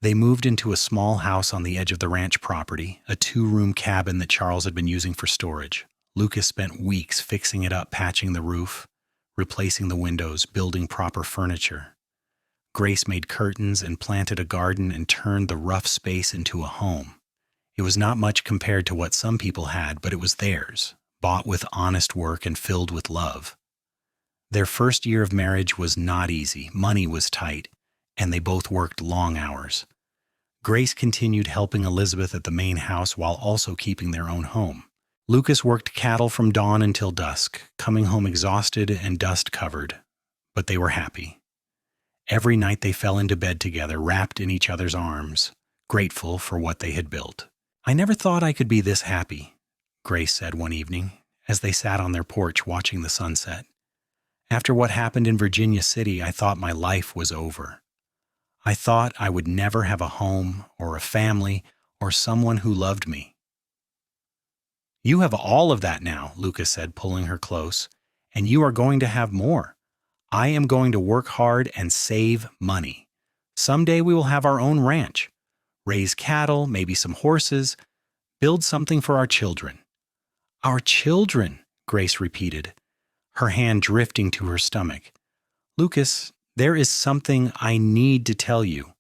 They moved into a small house on the edge of the ranch property, a 2-room cabin that Charles had been using for storage. Lucas spent weeks fixing it up, patching the roof, replacing the windows, building proper furniture. Grace made curtains and planted a garden and turned the rough space into a home. It was not much compared to what some people had, but it was theirs, bought with honest work and filled with love. Their first year of marriage was not easy. Money was tight, and they both worked long hours. Grace continued helping Elizabeth at the main house while also keeping their own home. Lucas worked cattle from dawn until dusk, coming home exhausted and dust-covered, but they were happy. Every night they fell into bed together, wrapped in each other's arms, grateful for what they had built. "I never thought I could be this happy," Grace said one evening, as they sat on their porch watching the sunset. "After what happened in Virginia City, I thought my life was over. I thought I would never have a home or a family or someone who loved me." "You have all of that now," Lucas said, pulling her close, "and you are going to have more. I am going to work hard and save money. Someday we will have our own ranch, raise cattle, maybe some horses, build something for our children." "Our children," Grace repeated, her hand drifting to her stomach. "Lucas, there is something I need to tell you.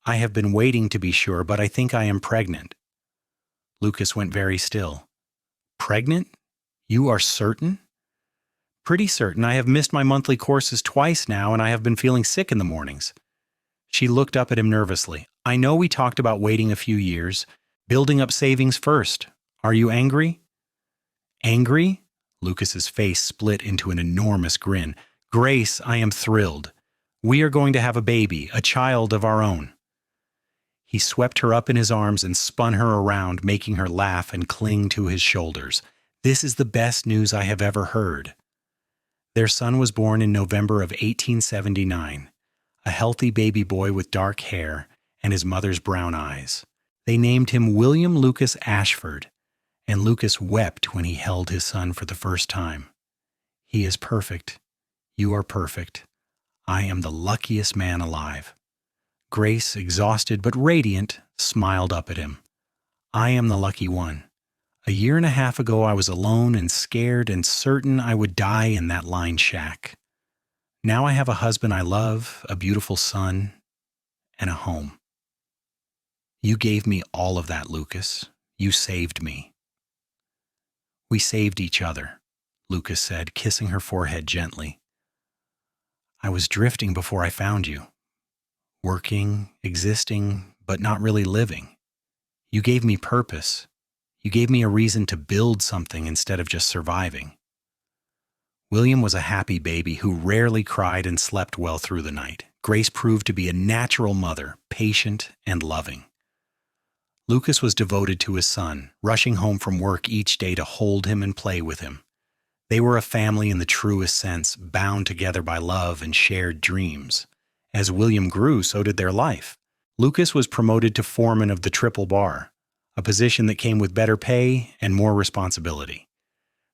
I have been waiting to be sure, but I think I am pregnant." Lucas went very still. "Pregnant? You are certain?" "Pretty certain. I have missed my monthly courses twice now, and I have been feeling sick in the mornings." She looked up at him nervously. "I know we talked about waiting a few years, building up savings first. Are you angry?" "Angry?" Lucas's face split into an enormous grin. "Grace, I am thrilled. We are going to have a baby, a child of our own." He swept her up in his arms and spun her around, making her laugh and cling to his shoulders. "This is the best news I have ever heard." Their son was born in November of 1879, a healthy baby boy with dark hair and his mother's brown eyes. They named him William Lucas Ashford, and Lucas wept when he held his son for the first time. He is perfect. You are perfect. I am the luckiest man alive. Grace, exhausted but radiant, smiled up at him. I am the lucky one. A year and a half ago, I was alone and scared and certain I would die in that lined shack. Now I have a husband I love, a beautiful son, and a home. You gave me all of that, Lucas. You saved me. We saved each other, Lucas said, kissing her forehead gently. I was drifting before I found you. Working, existing, but not really living. You gave me purpose. You gave me a reason to build something instead of just surviving. William was a happy baby who rarely cried and slept well through the night. Grace proved to be a natural mother, patient and loving. Lucas was devoted to his son, rushing home from work each day to hold him and play with him. They were a family in the truest sense, bound together by love and shared dreams. As William grew, so did their life. Lucas was promoted to foreman of the Triple Bar, a position that came with better pay and more responsibility.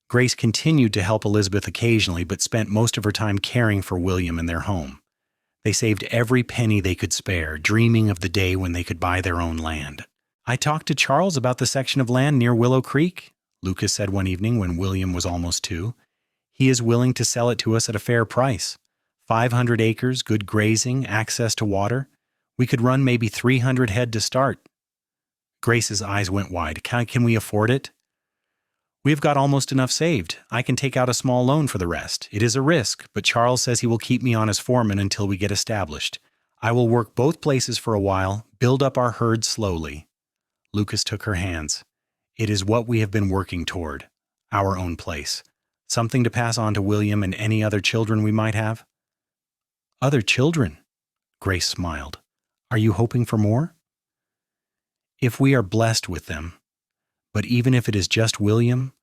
Grace continued to help Elizabeth occasionally, but spent most of her time caring for William in their home. They saved every penny they could spare, dreaming of the day when they could buy their own land. I talked to Charles about the section of land near Willow Creek, Lucas said one evening when William was almost 2. He is willing to sell it to us at a fair price. 500 acres, good grazing, access to water. We could run maybe 300 head to start. Grace's eyes went wide. Can we afford it? We've got almost enough saved. I can take out a small loan for the rest. It is a risk, but Charles says he will keep me on as foreman until we get established. I will work both places for a while, build up our herd slowly. Lucas took her hands. It is what we have been working toward, our own place. Something to pass on to William and any other children we might have. Other children? Grace smiled. Are you hoping for more? If we are blessed with them, but even if it is just William,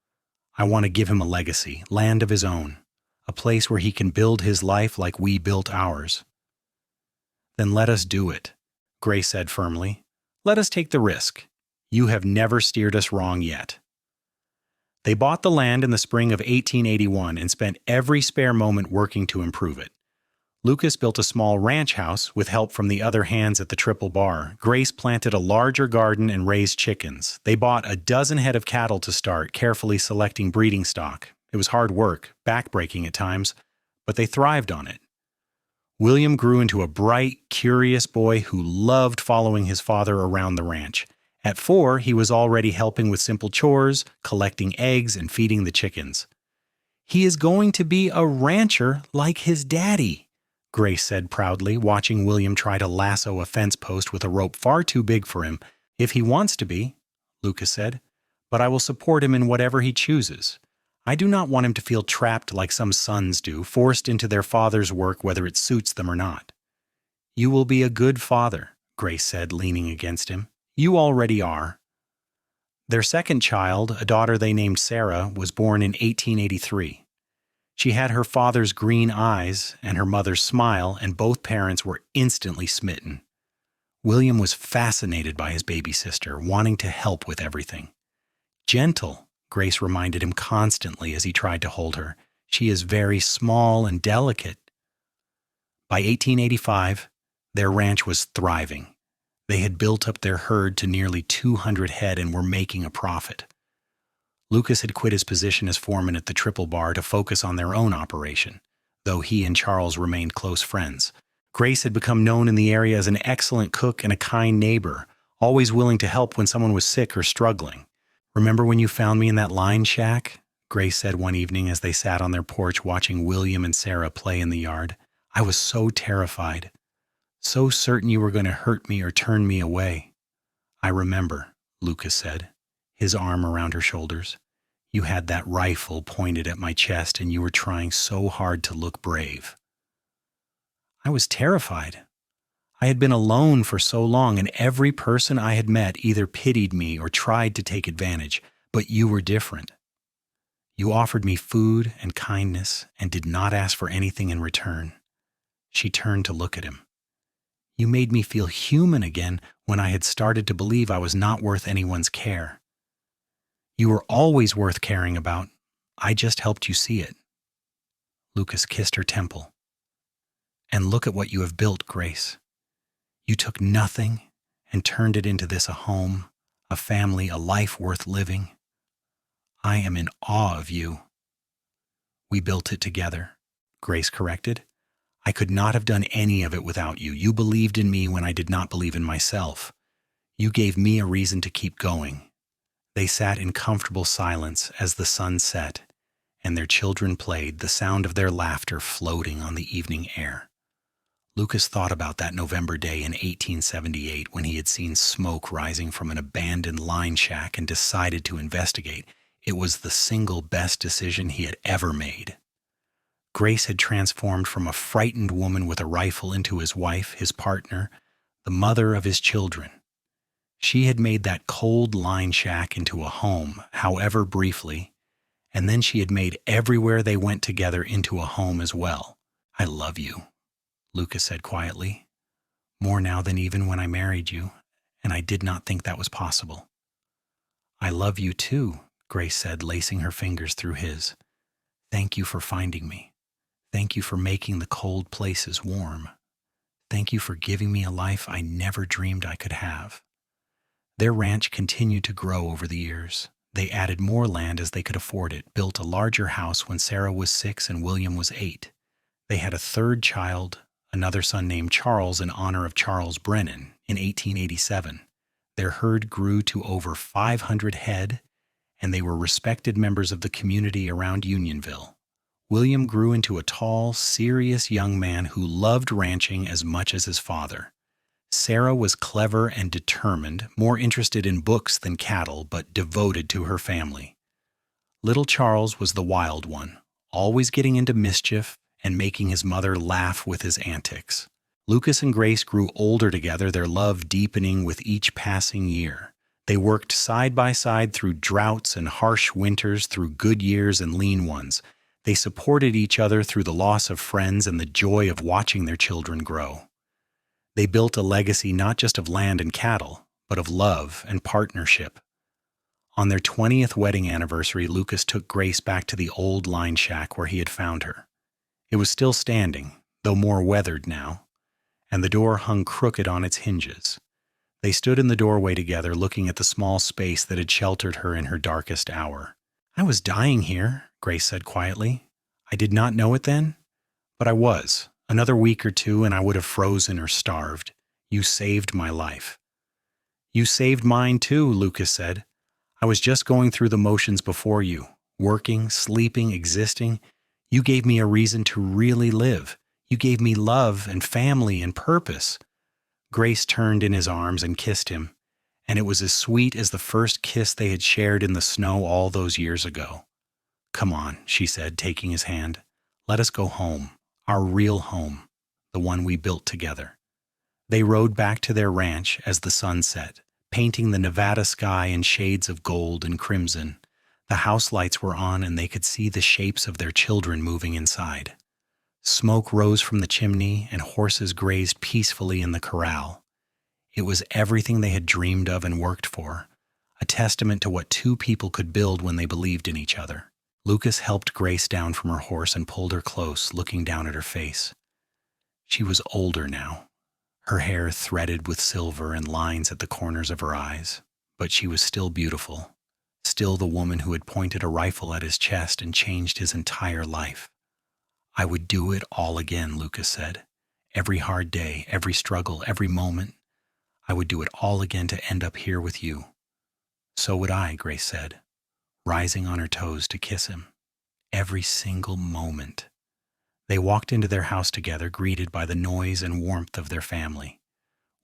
I want to give him a legacy, land of his own, a place where he can build his life like we built ours. Then let us do it, Grace said firmly. Let us take the risk. You have never steered us wrong yet. They bought the land in the spring of 1881 and spent every spare moment working to improve it. Lucas built a small ranch house with help from the other hands at the Triple Bar. Grace planted a larger garden and raised chickens. They bought a dozen head of cattle to start, carefully selecting breeding stock. It was hard work, backbreaking at times, but they thrived on it. William grew into a bright, curious boy who loved following his father around the ranch. At 4, he was already helping with simple chores, collecting eggs, and feeding the chickens. He is going to be a rancher like his daddy, Grace said proudly, watching William try to lasso a fence post with a rope far too big for him. If he wants to be, Lucas said, but I will support him in whatever he chooses. I do not want him to feel trapped like some sons do, forced into their father's work whether it suits them or not. You will be a good father, Grace said, leaning against him. You already are. Their second child, a daughter they named Sarah, was born in 1883. She had her father's green eyes and her mother's smile, and both parents were instantly smitten. William was fascinated by his baby sister, wanting to help with everything. Gentle, Grace reminded him constantly as he tried to hold her. She is very small and delicate. By 1885, their ranch was thriving. They had built up their herd to nearly 200 head and were making a profit. Lucas had quit his position as foreman at the Triple Bar to focus on their own operation, though he and Charles remained close friends. Grace had become known in the area as an excellent cook and a kind neighbor, always willing to help when someone was sick or struggling. Remember when you found me in that line shack? Grace said one evening as they sat on their porch watching William and Sarah play in the yard. I was so terrified, so certain you were going to hurt me or turn me away. I remember, Lucas said, his arm around her shoulders. You had that rifle pointed at my chest and you were trying so hard to look brave. I was terrified. I had been alone for so long and every person I had met either pitied me or tried to take advantage, but you were different. You offered me food and kindness and did not ask for anything in return. She turned to look at him. You made me feel human again when I had started to believe I was not worth anyone's care. You were always worth caring about. I just helped you see it." Lucas kissed her temple. "And look at what you have built, Grace. You took nothing and turned it into this: a home, a family, a life worth living. I am in awe of you." "We built it together," Grace corrected. "I could not have done any of it without you. You believed in me when I did not believe in myself. You gave me a reason to keep going." They sat in comfortable silence as the sun set, and their children played, the sound of their laughter floating on the evening air. Lucas thought about that November day in 1878 when he had seen smoke rising from an abandoned line shack and decided to investigate. It was the single best decision he had ever made. Grace had transformed from a frightened woman with a rifle into his wife, his partner, the mother of his children. She had made that cold line shack into a home, however briefly, and then she had made everywhere they went together into a home as well. "I love you," Lucas said quietly, "more now than even when I married you, and I did not think that was possible." "I love you too," Grace said, lacing her fingers through his. "Thank you for finding me. Thank you for making the cold places warm. Thank you for giving me a life I never dreamed I could have." Their ranch continued to grow over the years. They added more land as they could afford it, built a larger house when Sarah was 6 and William was 8. They had a third child, another son named Charles in honor of Charles Brennan, in 1887. Their herd grew to over 500 head, and they were respected members of the community around Unionville. William grew into a tall, serious young man who loved ranching as much as his father. Sarah was clever and determined, more interested in books than cattle, but devoted to her family. Little Charles was the wild one, always getting into mischief and making his mother laugh with his antics. Lucas and Grace grew older together, their love deepening with each passing year. They worked side by side through droughts and harsh winters, through good years and lean ones. They supported each other through the loss of friends and the joy of watching their children grow. They built a legacy not just of land and cattle, but of love and partnership. On their 20th wedding anniversary, Lucas took Grace back to the old line shack where he had found her. It was still standing, though more weathered now, and the door hung crooked on its hinges. They stood in the doorway together, looking at the small space that had sheltered her in her darkest hour. "I was dying here," Grace said quietly. "I did not know it then, but I was. Another week or two and I would have frozen or starved. You saved my life." "You saved mine too," Lucas said. "I was just going through the motions before you, working, sleeping, existing. You gave me a reason to really live. You gave me love and family and purpose." Grace turned in his arms and kissed him, and it was as sweet as the first kiss they had shared in the snow all those years ago. "Come on," she said, taking his hand. "Let us go home. Our real home, the one we built together." They rode back to their ranch as the sun set, painting the Nevada sky in shades of gold and crimson. The house lights were on and they could see the shapes of their children moving inside. Smoke rose from the chimney and horses grazed peacefully in the corral. It was everything they had dreamed of and worked for, a testament to what two people could build when they believed in each other. Lucas helped Grace down from her horse and pulled her close, looking down at her face. She was older now, her hair threaded with silver and lines at the corners of her eyes, but she was still beautiful, still the woman who had pointed a rifle at his chest and changed his entire life. "I would do it all again," Lucas said. "Every hard day, every struggle, every moment. I would do it all again to end up here with you." "So would I," Grace said, rising on her toes to kiss him. "Every single moment." They walked into their house together, greeted by the noise and warmth of their family.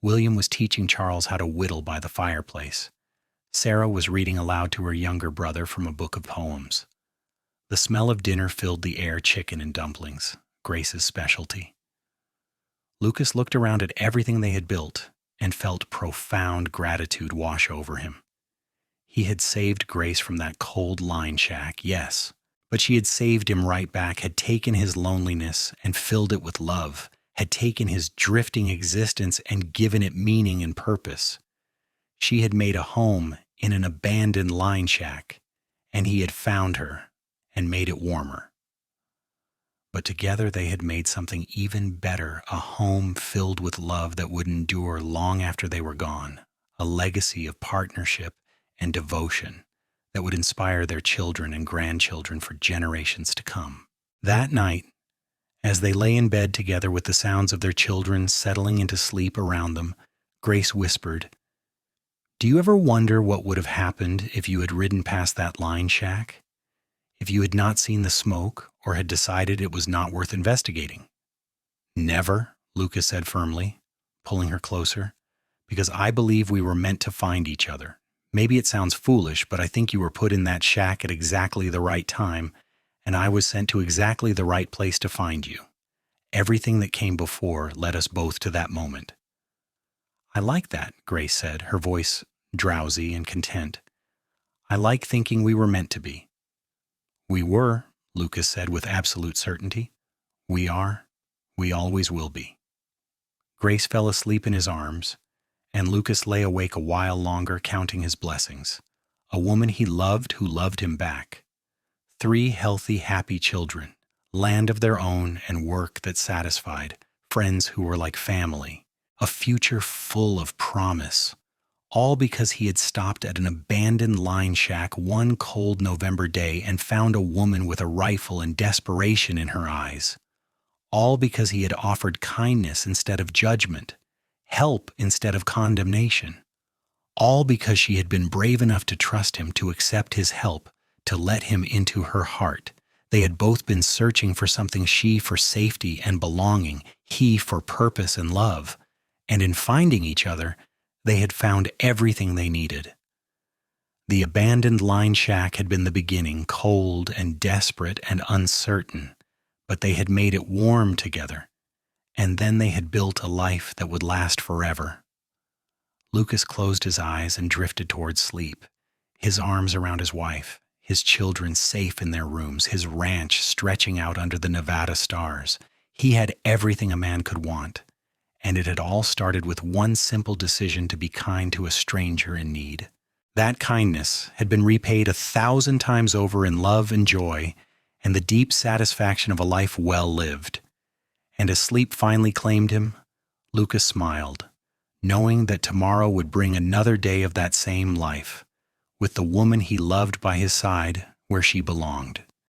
William was teaching Charles how to whittle by the fireplace. Sarah was reading aloud to her younger brother from a book of poems. The smell of dinner filled the air, chicken and dumplings, Grace's specialty. Lucas looked around at everything they had built and felt profound gratitude wash over him. He had saved Grace from that cold line shack, yes, but she had saved him right back, had taken his loneliness and filled it with love, had taken his drifting existence and given it meaning and purpose. She had made a home in an abandoned line shack, and he had found her and made it warmer. But together they had made something even better, a home filled with love that would endure long after they were gone, a legacy of partnership and devotion that would inspire their children and grandchildren for generations to come. That night, as they lay in bed together with the sounds of their children settling into sleep around them, Grace whispered, "Do you ever wonder what would have happened if you had ridden past that line shack? If you had not seen the smoke or had decided it was not worth investigating?" "Never," Lucas said firmly, pulling her closer, "because I believe we were meant to find each other. Maybe it sounds foolish, but I think you were put in that shack at exactly the right time, and I was sent to exactly the right place to find you. Everything that came before led us both to that moment." "I like that," Grace said, her voice drowsy and content. "I like thinking we were meant to be." "We were," Lucas said with absolute certainty. "We are. We always will be." Grace fell asleep in his arms, and Lucas lay awake a while longer counting his blessings. A woman he loved who loved him back. 3 healthy, happy children, land of their own and work that satisfied, friends who were like family, a future full of promise, all because he had stopped at an abandoned line shack one cold November day and found a woman with a rifle and desperation in her eyes. All because he had offered kindness instead of judgment, help instead of condemnation. All because she had been brave enough to trust him, to accept his help, to let him into her heart. They had both been searching for something, she for safety and belonging, he for purpose and love. And in finding each other, they had found everything they needed. The abandoned line shack had been the beginning, cold and desperate and uncertain, but they had made it warm together, and then they had built a life that would last forever. Lucas closed his eyes and drifted towards sleep, his arms around his wife, his children safe in their rooms, his ranch stretching out under the Nevada stars. He had everything a man could want, and it had all started with one simple decision to be kind to a stranger in need. That kindness had been repaid 1,000 times over in love and joy and the deep satisfaction of a life well lived. And as sleep finally claimed him, Lucas smiled, knowing that tomorrow would bring another day of that same life, with the woman he loved by his side where she belonged.